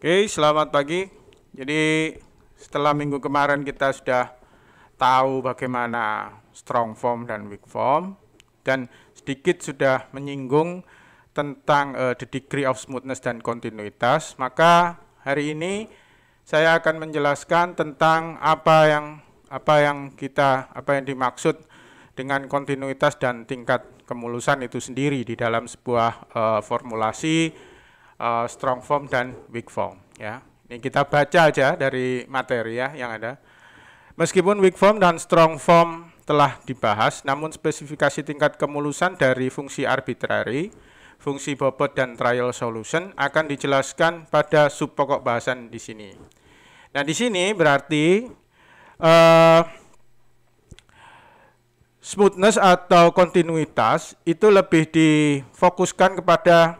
Oke, selamat pagi. Jadi setelah minggu kemarin kita sudah tahu bagaimana strong form dan weak form dan sedikit sudah menyinggung tentang the degree of smoothness dan kontinuitas, maka hari ini saya akan menjelaskan tentang apa yang dimaksud dengan kontinuitas dan tingkat kemulusan itu sendiri di dalam sebuah formulasi strong form dan weak form ya. Ini kita baca aja dari materi ya yang ada. Meskipun weak form dan strong form telah dibahas, namun spesifikasi tingkat kemulusan dari fungsi arbitrary, fungsi bobot dan trial solution akan dijelaskan pada sub pokok bahasan di sini. Nah, di sini berarti smoothness atau kontinuitas itu lebih difokuskan kepada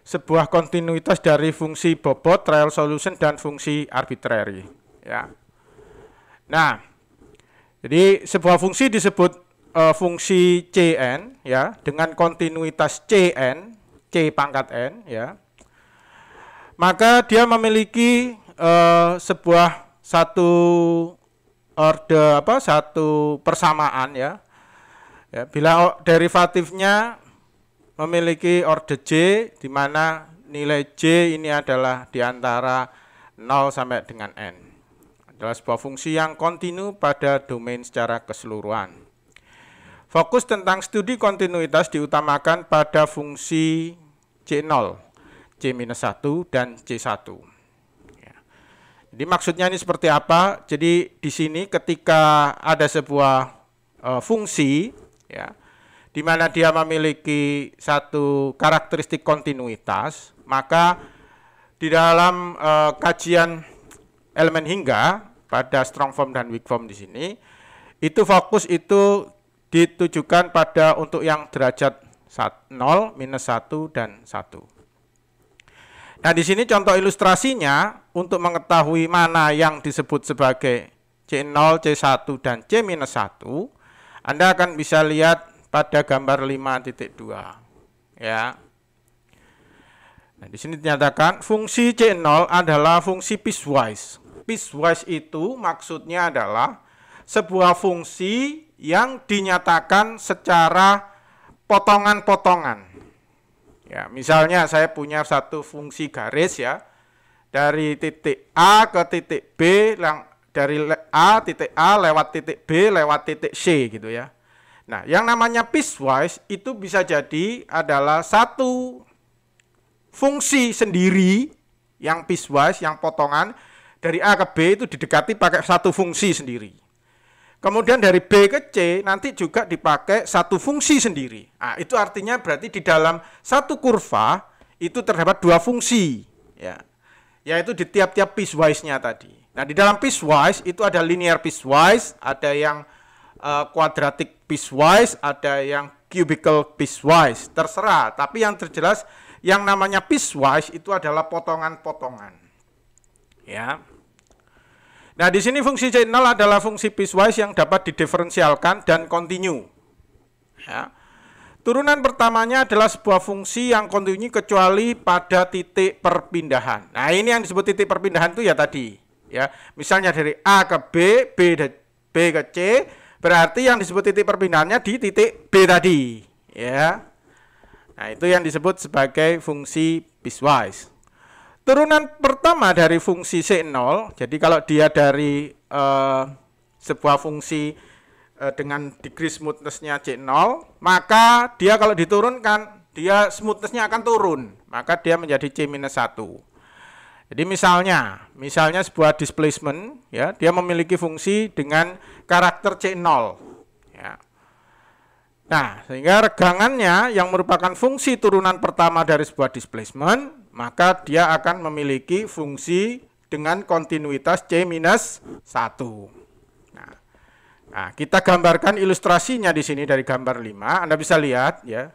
sebuah kontinuitas dari fungsi bobot, trial solution, dan fungsi arbitrary. Ya. Nah, jadi sebuah fungsi disebut fungsi Cn, ya, dengan kontinuitas Cn, C pangkat n, ya. Maka dia memiliki satu persamaan, ya. Ya, bila derivatifnya memiliki order J, di mana nilai J ini adalah di antara 0 sampai dengan N. Adalah sebuah fungsi yang kontinu pada domain secara keseluruhan. Fokus tentang studi kontinuitas diutamakan pada fungsi C0, C-1, dan C1. Ya. Jadi maksudnya ini seperti apa? Jadi di sini ketika ada sebuah fungsi, ya, di mana dia memiliki satu karakteristik kontinuitas, maka di dalam kajian elemen hingga pada strong form dan weak form di sini, itu fokus itu ditujukan pada untuk yang derajat 0, -1, dan 1. Nah, di sini contoh ilustrasinya untuk mengetahui mana yang disebut sebagai C0, C1, dan C-1, Anda akan bisa lihat pada gambar 5.2 ya. Nah, di sini dinyatakan fungsi C0 adalah fungsi piecewise. Piecewise itu maksudnya adalah sebuah fungsi yang dinyatakan secara potongan-potongan. Ya, misalnya saya punya satu fungsi garis ya, dari titik A ke titik B, dari titik A lewat titik B lewat titik C gitu ya. Nah, yang namanya piecewise itu bisa jadi adalah satu fungsi sendiri yang piecewise, yang potongan dari A ke B itu didekati pakai satu fungsi sendiri. Kemudian dari B ke C nanti juga dipakai satu fungsi sendiri. Nah, itu artinya berarti di dalam satu kurva itu terdapat dua fungsi, ya, yaitu di tiap-tiap piecewise-nya tadi. Nah, di dalam piecewise itu ada linear piecewise, ada yang quadratic piecewise, ada yang cubical piecewise, terserah. Tapi yang terjelas yang namanya piecewise itu adalah potongan-potongan. Ya. Nah, di sini fungsi C0 adalah fungsi piecewise yang dapat didiferensialkan dan kontinu. Ya. Turunan pertamanya adalah sebuah fungsi yang kontinu kecuali pada titik perpindahan. Nah, ini yang disebut titik perpindahan itu ya tadi. Ya, misalnya dari A ke B, B ke C, berarti yang disebut titik perpindahannya di titik B tadi, ya. Nah, itu yang disebut sebagai fungsi piecewise. Turunan pertama dari fungsi C0, jadi kalau dia dari sebuah fungsi dengan degree smoothness-nya C0, maka dia kalau diturunkan, dia smoothness-nya akan turun, maka dia menjadi C-1. Jadi misalnya sebuah displacement, ya, dia memiliki fungsi dengan karakter C0. Ya. Nah, sehingga regangannya yang merupakan fungsi turunan pertama dari sebuah displacement, maka dia akan memiliki fungsi dengan kontinuitas C-1. Nah, kita gambarkan ilustrasinya di sini dari gambar 5. Anda bisa lihat ya.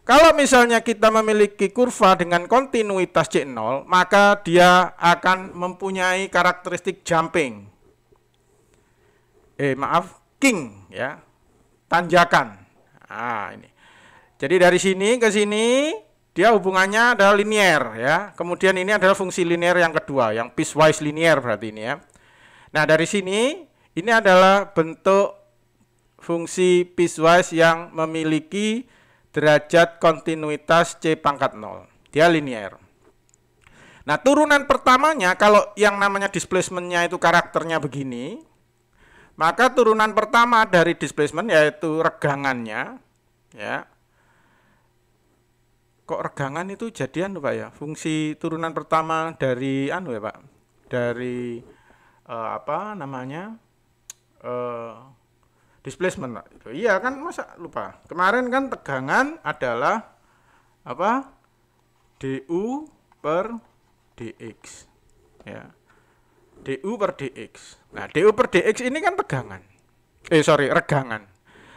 Kalau misalnya kita memiliki kurva dengan kontinuitas C0, maka dia akan mempunyai karakteristik jumping. King ya. Tanjakan. Nah, ini. Jadi dari sini ke sini dia hubungannya adalah linear ya. Kemudian ini adalah fungsi linear yang kedua, yang piecewise linear berarti ini ya. Nah, dari sini ini adalah bentuk fungsi piecewise yang memiliki derajat kontinuitas C pangkat 0. Dia linear. Nah, turunan pertamanya kalau yang namanya displacement-nya itu karakternya begini, maka turunan pertama dari displacement yaitu regangannya ya. Kok regangan itu jadian Pak ya? Fungsi turunan pertama dari ya Pak. Dari apa namanya? Displacement Pak. Iya kan, masa lupa. Kemarin kan tegangan adalah apa? du per dx. Ya. du per dx. Nah, du per dx ini kan tegangan. Regangan.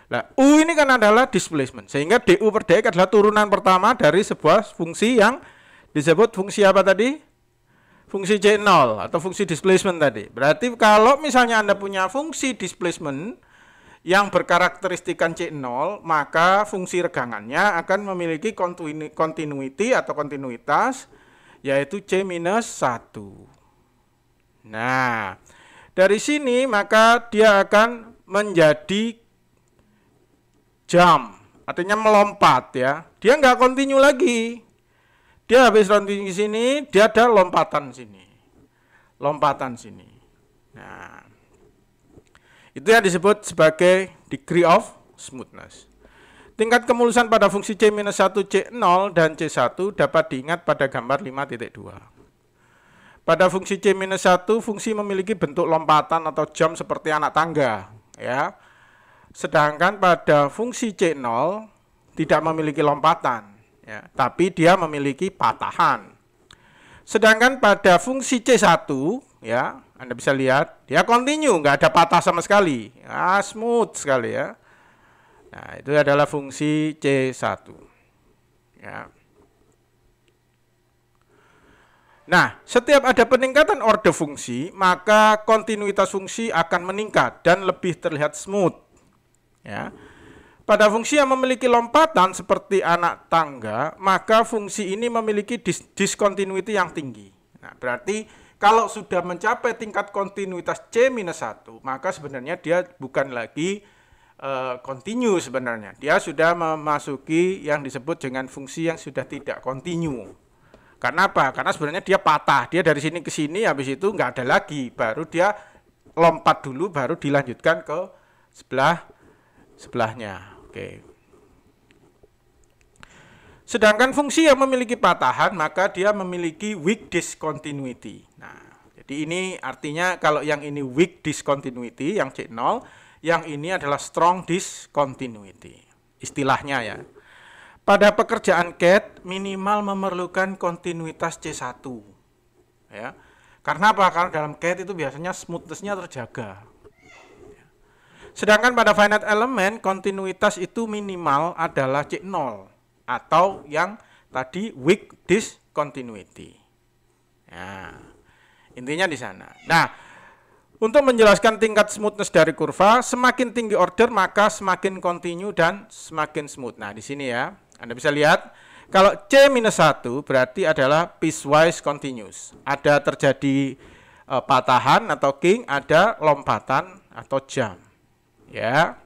Nah, U ini kan adalah displacement, sehingga du per dx adalah turunan pertama dari sebuah fungsi yang disebut fungsi apa tadi? Fungsi C0 atau fungsi displacement tadi. Berarti kalau misalnya Anda punya fungsi displacement yang berkarakteristikan C0, maka fungsi regangannya akan memiliki continuity atau kontinuitas, yaitu C-1. Nah, dari sini maka dia akan menjadi jump, artinya melompat ya. Dia nggak continue lagi. Dia habis continue sini, dia ada lompatan sini. Lompatan sini. Nah, itu yang disebut sebagai degree of smoothness. Tingkat kemulusan pada fungsi C-1, C0, dan C1 dapat diingat pada gambar 5.2. Pada fungsi C-1, fungsi memiliki bentuk lompatan atau jump seperti anak tangga ya. Sedangkan pada fungsi C0 tidak memiliki lompatan, ya, tapi dia memiliki patahan. Sedangkan pada fungsi C1, ya, Anda bisa lihat, dia continue, nggak ada patah sama sekali, ya, smooth sekali ya. Nah, itu adalah fungsi C1. Ya. Nah, setiap ada peningkatan orde fungsi, maka kontinuitas fungsi akan meningkat dan lebih terlihat smooth. Ya. Pada fungsi yang memiliki lompatan seperti anak tangga, maka fungsi ini memiliki discontinuity yang tinggi. Nah, berarti kalau sudah mencapai tingkat kontinuitas C-1, maka sebenarnya dia bukan lagi continue sebenarnya. Dia sudah memasuki yang disebut dengan fungsi yang sudah tidak continue. Karena apa? Karena sebenarnya dia patah. Dia dari sini ke sini, habis itu nggak ada lagi. Baru dia lompat dulu, baru dilanjutkan ke sebelahnya. Oke. Sedangkan fungsi yang memiliki patahan, maka dia memiliki weak discontinuity. Nah, jadi ini artinya kalau yang ini weak discontinuity, yang C0, yang ini adalah strong discontinuity. Istilahnya ya. Pada pekerjaan CAD minimal memerlukan kontinuitas C1. Ya. Karena apa? Karena dalam CAD itu biasanya smoothness-nya terjaga. Sedangkan pada finite element kontinuitas itu minimal adalah C0 atau yang tadi weak discontinuity. Ya. Intinya di sana. Nah, untuk menjelaskan tingkat smoothness dari kurva, semakin tinggi order maka semakin continue dan semakin smooth. Nah, di sini ya, Anda bisa lihat kalau C-1 berarti adalah piecewise continuous. Ada terjadi patahan atau king, ada lompatan atau jump. Ya.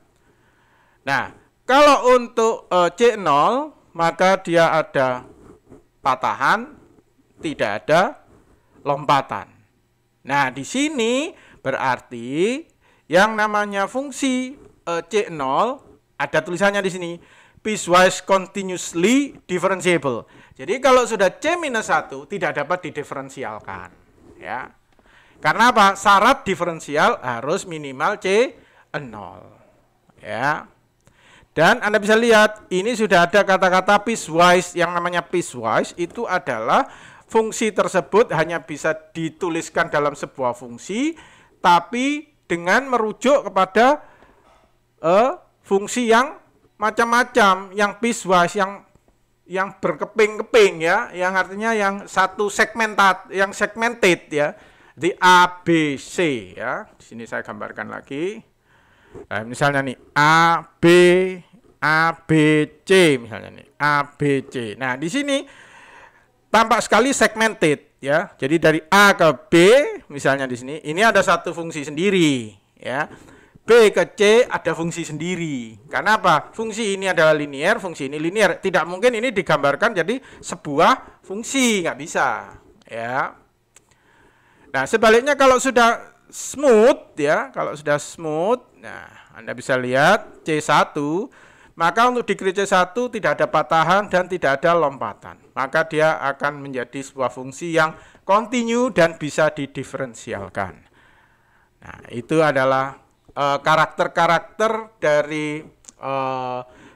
Nah, kalau untuk C0 maka dia ada patahan, tidak ada lompatan. Nah, di sini berarti yang namanya fungsi C0 ada tulisannya di sini piecewise continuously differentiable. Jadi kalau sudah C-1 tidak dapat didiferensialkan, ya. Karena apa? Syarat diferensial harus minimal C0, ya. Dan Anda bisa lihat ini sudah ada kata-kata piecewise. Yang namanya piecewise itu adalah fungsi tersebut hanya bisa dituliskan dalam sebuah fungsi, tapi dengan merujuk kepada fungsi yang macam-macam, yang piecewise, yang berkeping-keping ya, yang artinya yang satu yang segmented ya, di A, B, C ya. Di sini saya gambarkan lagi. Nah, misalnya nih A, B, ABC misalnya nih, ABC. Nah, di sini tampak sekali segmented ya. Jadi dari A ke B misalnya di sini, ini ada satu fungsi sendiri ya. B ke C ada fungsi sendiri. Karena apa? Fungsi ini adalah linear, fungsi ini linear. Tidak mungkin ini digambarkan jadi sebuah fungsi, nggak bisa ya. Nah, sebaliknya kalau sudah smooth ya, kalau sudah smooth, nah Anda bisa lihat C1, maka untuk degree C1 tidak ada patahan dan tidak ada lompatan. Maka dia akan menjadi sebuah fungsi yang continue dan bisa didiferensialkan. Nah, itu adalah karakter-karakter dari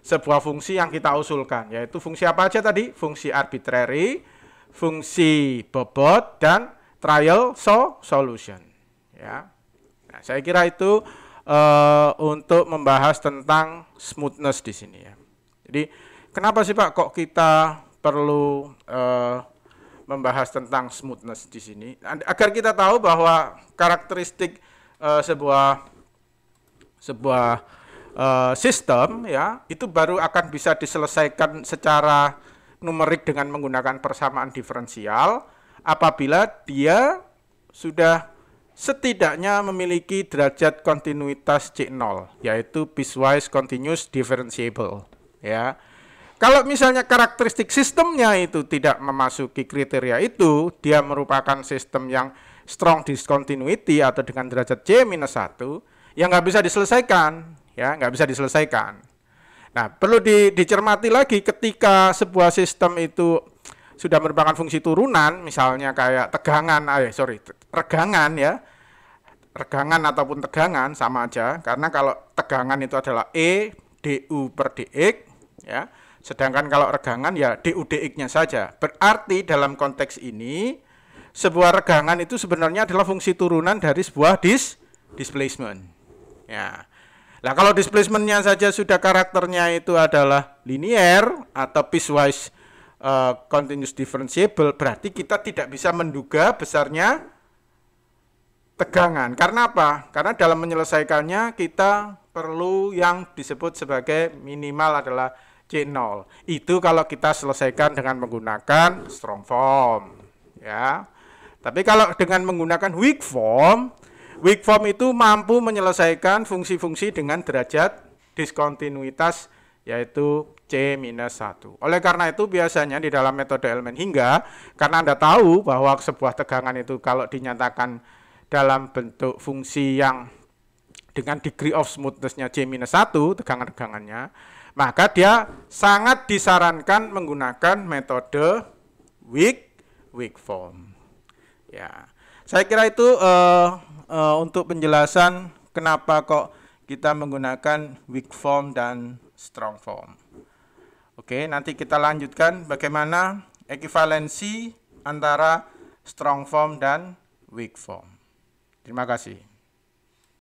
sebuah fungsi yang kita usulkan, yaitu fungsi apa aja tadi? Fungsi arbitrary, fungsi bobot, dan trial solution. Ya, nah, saya kira itu untuk membahas tentang smoothness di sini ya. Jadi kenapa sih Pak kok kita perlu membahas tentang smoothness di sini? Agar kita tahu bahwa karakteristik sebuah sistem ya itu baru akan bisa diselesaikan secara numerik dengan menggunakan persamaan diferensial apabila dia sudah setidaknya memiliki derajat kontinuitas C0 yaitu piecewise continuous differentiable ya. Kalau misalnya karakteristik sistemnya itu tidak memasuki kriteria itu, dia merupakan sistem yang strong discontinuity atau dengan derajat C-1 yang nggak bisa diselesaikan, ya nggak bisa diselesaikan. Nah, perlu dicermati lagi ketika sebuah sistem itu sudah merupakan fungsi turunan, misalnya kayak regangan ya, regangan ataupun tegangan sama aja, karena kalau tegangan itu adalah E du per dx, ya, sedangkan kalau regangan ya du dx-nya saja. Berarti dalam konteks ini sebuah regangan itu sebenarnya adalah fungsi turunan dari sebuah displacement. Ya. Nah, kalau displacementnya saja sudah karakternya itu adalah linear atau piecewise continuous differentiable, berarti kita tidak bisa menduga besarnya tegangan. Karena apa? Karena dalam menyelesaikannya kita perlu yang disebut sebagai minimal adalah C0. Itu kalau kita selesaikan dengan menggunakan strong form. Ya. Tapi kalau dengan menggunakan weak form itu mampu menyelesaikan fungsi-fungsi dengan derajat diskontinuitas yaitu C-1. Oleh karena itu biasanya di dalam metode elemen hingga, karena Anda tahu bahwa sebuah tegangan itu kalau dinyatakan dalam bentuk fungsi yang dengan degree of smoothness-nya C-1, tegangan-tegangannya, maka dia sangat disarankan menggunakan metode weak form. Ya, saya kira itu untuk penjelasan kenapa kok kita menggunakan weak form dan strong form. Oke, nanti kita lanjutkan bagaimana ekivalensi antara strong form dan weak form. Terima kasih.